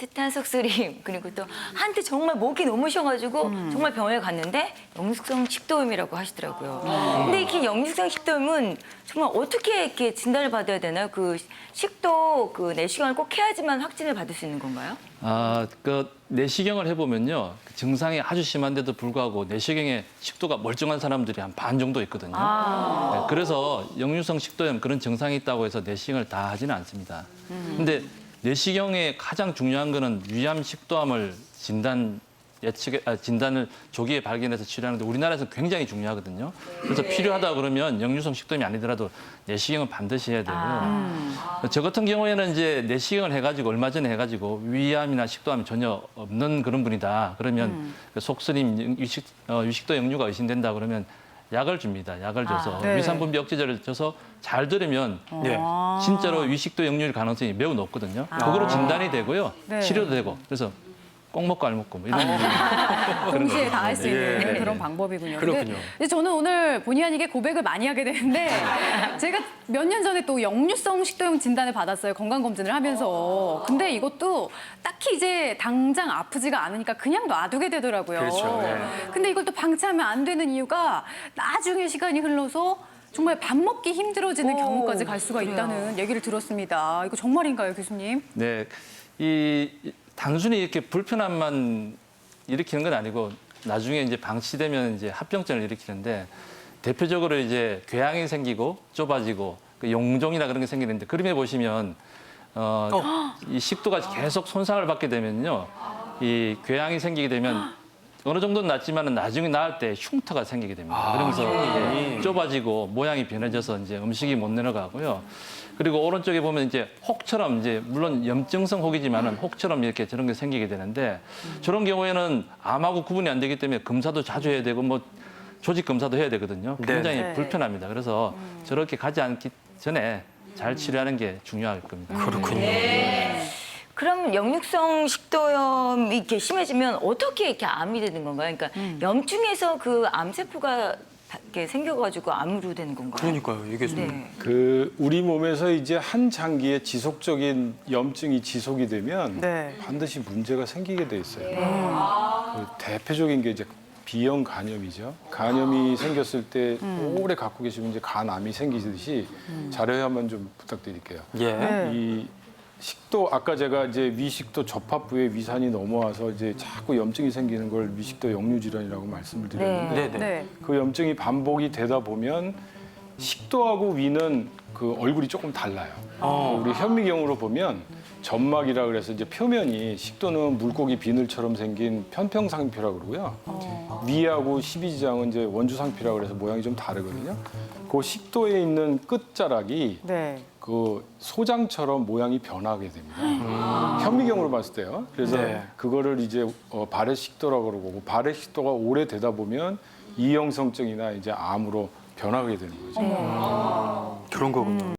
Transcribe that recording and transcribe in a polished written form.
따뜻한 속쓰림 그리고 또 한때 정말 목이 너무 쉬어가지고 정말 병원에 갔는데 역류성 식도염이라고 하시더라고요. 근데 이렇게 역류성 식도염은 정말 어떻게 이렇게 진단을 받아야 되나요? 그 식도 그 내시경을 꼭 해야지만 확진을 받을 수 있는 건가요? 그 내시경을 해보면요. 그 증상이 아주 심한데도 불구하고 내시경에 식도가 멀쩡한 사람들이 한 반 정도 있거든요. 네, 그래서 역류성 식도염 그런 증상이 있다고 해서 내시경을 다 하지는 않습니다. 근데 내시경에 가장 중요한 거는 위암 식도암을 진단을 조기에 발견해서 치료하는데 우리나라에서 굉장히 중요하거든요. 그래서 필요하다 그러면 역류성 식도염이 아니더라도 내시경은 반드시 해야 되고요. 저 같은 경우에는 이제 내시경을 해가지고 얼마 전에 해가지고 위암이나 식도암이 전혀 없는 그런 분이다. 그러면 그 속쓰림, 위식도 역류가 의심된다 그러면 약을 줍니다. 약을 줘서 네. 위산분비 억제제를 줘서 잘 들으면 진짜로 위식도 역류일 가능성이 매우 높거든요. 그거로 진단이 되고요. 네. 치료도 되고. 그래서 꼭 먹고 알 먹고 뭐 이런 동시에 다 할 수 있는 예. 그런 방법이군요. 그렇군요. 근데 저는 오늘 본의 아니게 고백을 많이 하게 되는데 제가 몇 년 전에 또 역류성 식도염 진단을 받았어요. 건강검진을 하면서. 근데 이것도 딱히 이제 당장 아프지가 않으니까 그냥 놔두게 되더라고요. 그렇죠. 예. 근데 이걸 또 방치하면 안 되는 이유가 나중에 시간이 흘러서 정말 밥 먹기 힘들어지는 경우까지 갈 수가 있다는 얘기를 들었습니다. 이거 정말인가요, 교수님? 네, 단순히 이렇게 불편함만 일으키는 건 아니고 나중에 이제 방치되면 이제 합병증을 일으키는데 대표적으로 이제 궤양이 생기고 좁아지고 그 용종이나 그런 게 생기는데 그림에 보시면 이 식도가 계속 손상을 받게 되면요, 이 궤양이 생기게 되면 어느 정도는 낫지만은 나중에 나을 때 흉터가 생기게 됩니다. 그러면서 이게 좁아지고 모양이 변해져서 이제 음식이 못 내려가고요. 그리고 오른쪽에 보면 이제 혹처럼 이제 물론 염증성 혹이지만은 혹처럼 이렇게 저런 게 생기게 되는데 저런 경우에는 암하고 구분이 안 되기 때문에 검사도 자주 해야 되고 뭐 조직 검사도 해야 되거든요. 굉장히 네. 불편합니다. 그래서 저렇게 가지 않기 전에 잘 치료하는 게 중요할 겁니다. 그렇군요. 그럼 역류성 식도염이 이렇게 심해지면 어떻게 이렇게 암이 되는 건가요? 그러니까 염증에서 그 암세포가 이렇게 생겨가지고 암으로 되는 건가요? 그러니까요, 이게 네. 우리 몸에서 이제 한 장기에 지속적인 염증이 지속이 되면 네. 반드시 문제가 생기게 돼 있어요. 그 대표적인 게 이제 B형 간염이죠. 간염이 생겼을 때 오래 갖고 계시면 이제 간암이 생기듯이 자료에 한번 좀 부탁드릴게요. 예. 이 식도 아까 제가 이제 위식도 접합부에 위산이 넘어와서 이제 자꾸 염증이 생기는 걸 위식도 역류 질환이라고 말씀을 드렸는데 네네. 네. 그 염증이 반복이 되다 보면 식도하고 위는 그 얼굴이 조금 달라요. 우리 현미경으로 보면 점막이라 그래서 이제 표면이 식도는 물고기 비늘처럼 생긴 편평상피라고 그러고요. 위하고 십이지장은 이제 원주상피라고 그래서 모양이 좀 다르거든요. 그 식도에 있는 끝자락이 네. 그 소장처럼 모양이 변하게 됩니다. 현미경으로 봤을 때요. 그래서 네. 그거를 이제 발해식도라고 그러고 발해식도가 오래 되다 보면 이형성증이나 이제 암으로 변하게 되는 거죠. 그런 거군요.